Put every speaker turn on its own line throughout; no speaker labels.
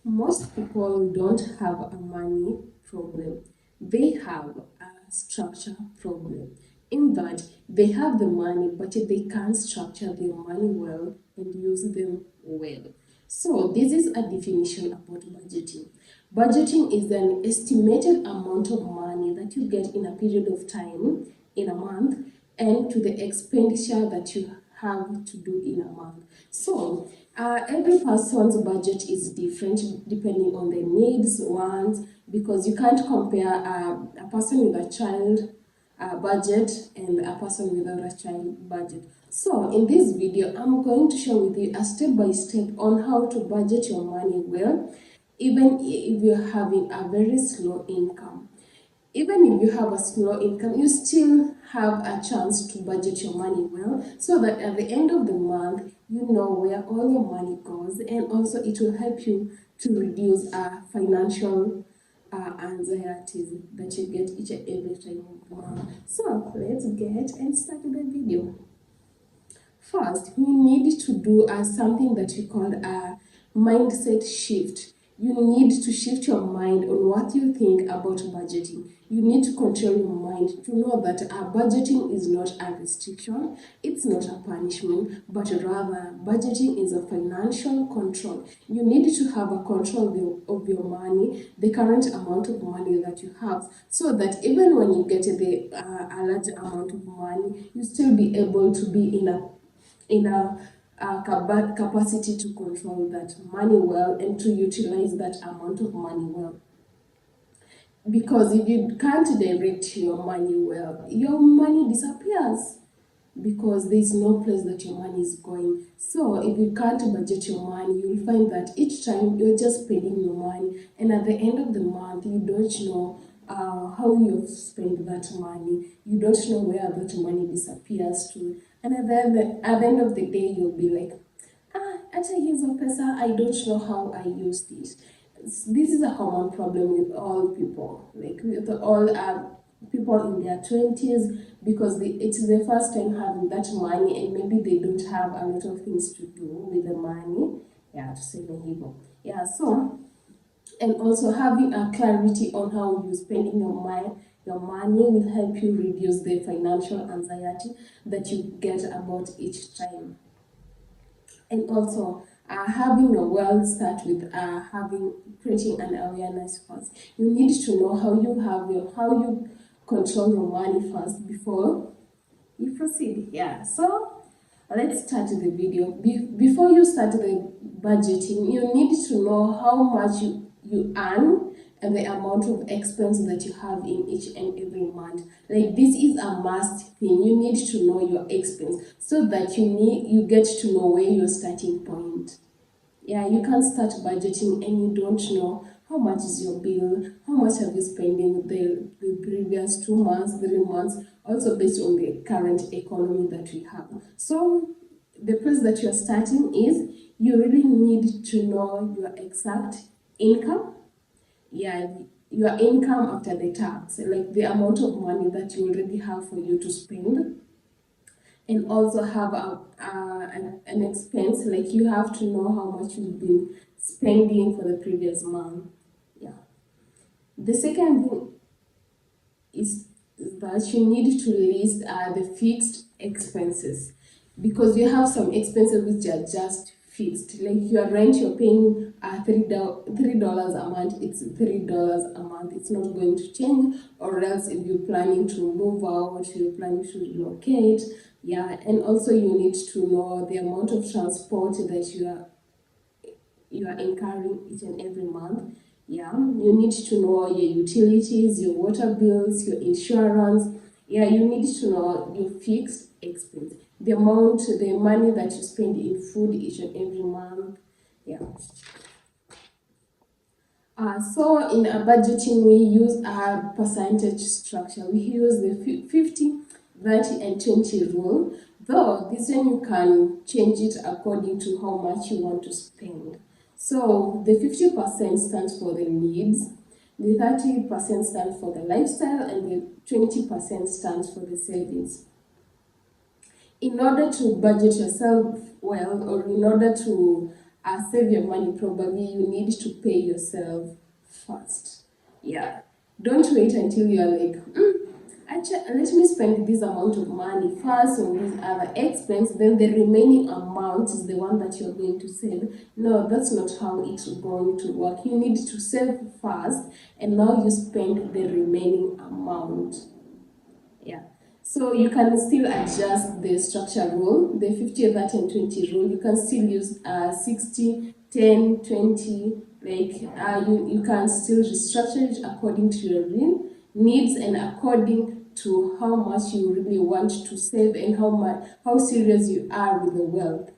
Most people don't have a money problem. They have a structure problem. In that, they have the money, but they can't structure their money well and use them well. So, this is a definition about budgeting. Budgeting is an estimated amount of money that you get in a period of time, in a month, and to the expenditure that you have to do in a month. So, every person's budget is different depending on their needs, wants, because you can't compare a person with a child budget and a person without a child budget. So, in this video, I'm going to share with you a step by step on how to budget your money well, even if you're having a very slow income. Even if you have a small income, you still have a chance to budget your money well so that at the end of the month, you know where all your money goes, and also it will help you to reduce financial anxieties that you get each and every time of the month. So let's get and start the video. First, we need to do something that we call a mindset shift. You need to shift your mind on what you think about budgeting. You need to control your mind to know that budgeting is not a restriction, it's not a punishment, but rather budgeting is a financial control. You need to have a control of your money, the current amount of money that you have, so that even when you get a large amount of money, you still be able to be in a capacity to control that money well and to utilize that amount of money well. Because if you can't direct your money well, your money disappears because there's no place that your money is going. So if you can't budget your money, you'll find that each time you're just spending your money, and at the end of the month, you don't know how you've spent that money. You don't know where that money disappears to. And at the end of the day, you'll be like, hata hizo pesa, I don't know how I used it. This is a common problem with all people, like with all people in their 20s, because it's their first time having that money, and maybe they don't have a lot of things to do with the money. Yeah, to say the hivyo. Yeah, so, and also having a clarity on how you're spending your money will help you reduce the financial anxiety that you get about each time. And also having a well start with having creating an awareness first. You need to know how you control your money first before you proceed. Yeah, so let's start the video. Before you start the budgeting, you need to know how much you earn and the amount of expense that you have in each and every month. Like, this is a must thing. You need to know your expense so that you get to know where your starting point. Yeah, you can't start budgeting and you don't know how much is your bill, how much have you spending the previous 2 months, 3 months, also based on the current economy that we have. So the place that you're starting is, you really need to know your exact income. Yeah, your income after the tax, like the amount of money that you already have for you to spend, and also have an expense, like you have to know how much you've been spending for the previous month. Yeah. The second thing is that you need to list the fixed expenses, because you have some expenses which are just fixed, like your rent, you're paying $3 a month, it's $3 a month, it's not going to change. Or else if you're planning to move out, you're planning to relocate. Yeah, and also you need to know the amount of transport that you are incurring each and every month. Yeah, you need to know your utilities, your water bills, your insurance. Yeah, you need to know your fixed expense, the money that you spend in food each and every month. Yeah. So in a budgeting, we use a percentage structure. We use the 50, 30, and 20 rule. Though this one you can change it according to how much you want to spend. So the 50% stands for the needs, the 30% stands for the lifestyle, and the 20% stands for the savings. In order to budget yourself well, or in order to save your money properly, you need to pay yourself first. Yeah. Don't wait until you're like, actually, let me spend this amount of money first on this other expense, then the remaining amount is the one that you're going to save. No, that's not how it's going to work. You need to save first, and now you spend the remaining amount. Yeah. So you can still adjust the structure rule, the 50, 30, and 20 rule. You can still use 60, 10, 20. Like you can still restructure it according to your real needs and according to how much you really want to save and how serious you are with the wealth.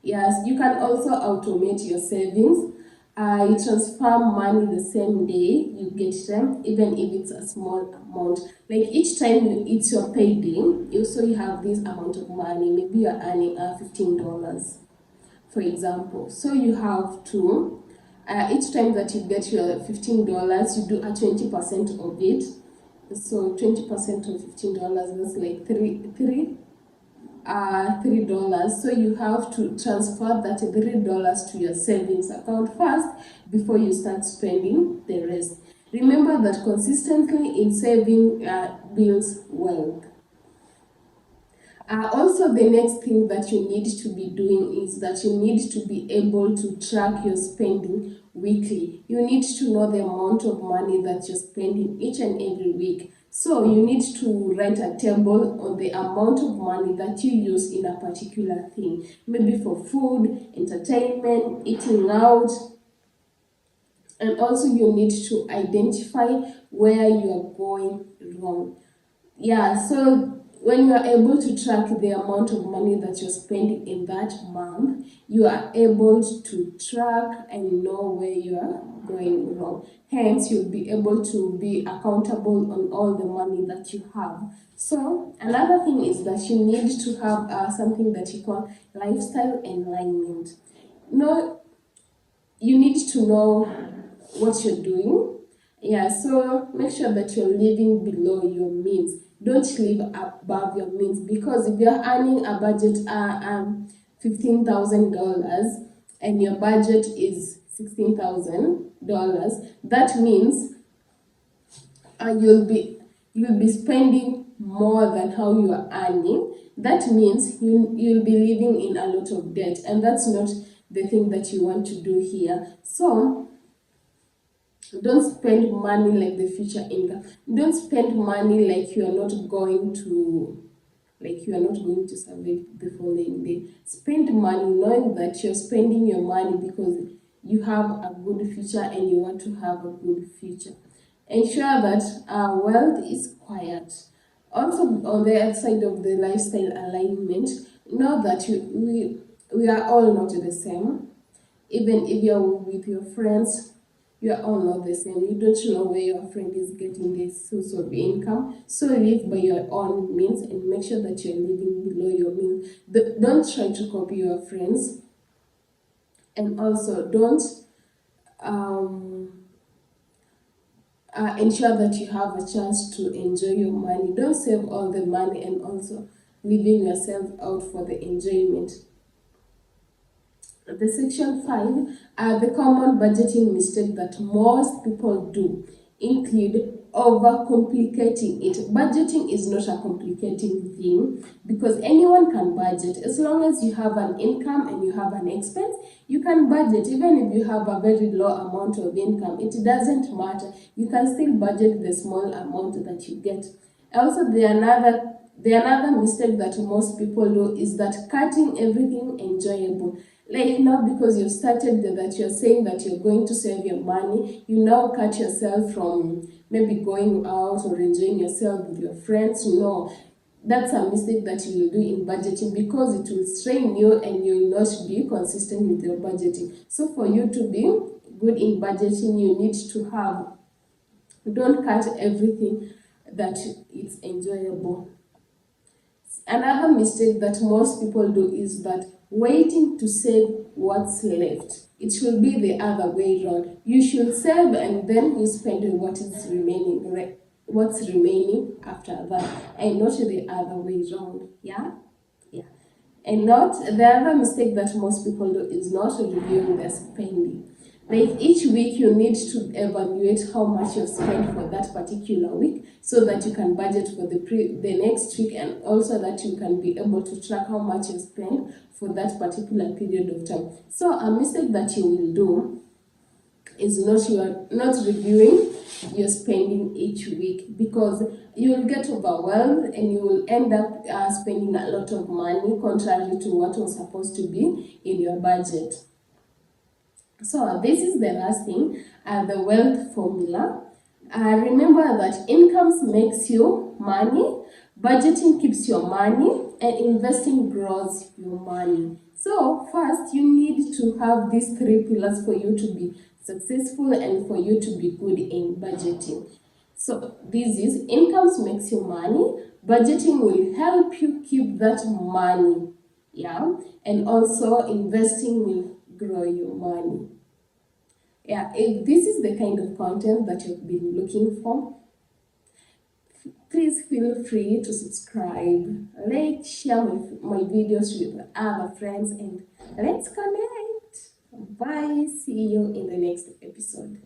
Yes, you can also automate your savings. You transfer money the same day you get them, even if it's a small amount. Like each time it's your payday, you have this amount of money. Maybe you're earning $15, for example. So you have to, each time that you get your $15, you do a 20% of it. So 20% of $15, that's like $3. So you have to transfer that $3 to your savings account first before you start spending the rest. Remember that consistently in saving builds wealth. Also, the next thing that you need to be doing is that you need to be able to track your spending weekly. You need to know the amount of money that you're spending each and every week. So you need to write a table on the amount of money that you use in a particular thing. Maybe for food, entertainment, eating out, and also you need to identify where you are going wrong. Yeah, so when you are able to track the amount of money that you're spending in that month, you are able to track and know where you are going wrong. Hence, you'll be able to be accountable on all the money that you have. So another thing is that you need to have something that you call lifestyle alignment. No, you need to know what you're doing. Yeah, so make sure that you're living below your means. Don't live above your means, because if you're earning a budget $15,000 and your budget is $16,000, that means you'll be spending more than how you are earning. That means you'll be living in a lot of debt, and that's not the thing that you want to do here. So don't spend money like the future income. Don't spend money like you are not going to survive the following day. Spend money knowing that you're spending your money because you have a good future and you want to have a good future. Ensure that wealth is quiet. Also, on the other side of the lifestyle alignment, know that we are all not the same. Even if you're with your friends, you are all not the same. You don't know where your friend is getting this source of income. So live by your own means and make sure that you're living below your means. Don't try to copy your friends. And also don't ensure that you have a chance to enjoy your money. Don't save all the money and also leaving yourself out for the enjoyment. The section 5 are the common budgeting mistakes that most people do include overcomplicating it. Budgeting is not a complicating thing because anyone can budget. As long as you have an income and you have an expense, you can budget. Even if you have a very low amount of income, it doesn't matter. You can still budget the small amount that you get. Also, the another mistake that most people do is that cutting everything enjoyable. Like now, because you've started that you're saying that you're going to save your money, you now cut yourself from maybe going out or enjoying yourself with your friends. No, that's a mistake that you will do in budgeting because it will strain you and you will not be consistent with your budgeting. So for you to be good in budgeting, you need to have, don't cut everything that it's enjoyable. Another mistake that most people do is that waiting to save what's left. It should be the other way around. You should save and then you spend what is remaining, what's remaining after that, and not the other way around. Yeah. And not the other mistake that most people do is not reviewing their spending. Like each week, you need to evaluate how much you've spent for that particular week so that you can budget for the next week, and also that you can be able to track how much you spend for that particular period of time. So a mistake that you will do is you are not reviewing your spending each week, because you will get overwhelmed and you will end up spending a lot of money contrary to what was supposed to be in your budget. So this is the last thing, the wealth formula. Remember that incomes makes you money, budgeting keeps your money, and investing grows your money. So first, you need to have these three pillars for you to be successful and for you to be good in budgeting. So this is incomes makes you money, budgeting will help you keep that money, yeah, and also investing will grow your money. Yeah, if this is the kind of content that you've been looking for, please feel free to subscribe, like, share my videos with other friends, and let's connect. Bye. See you in the next episode.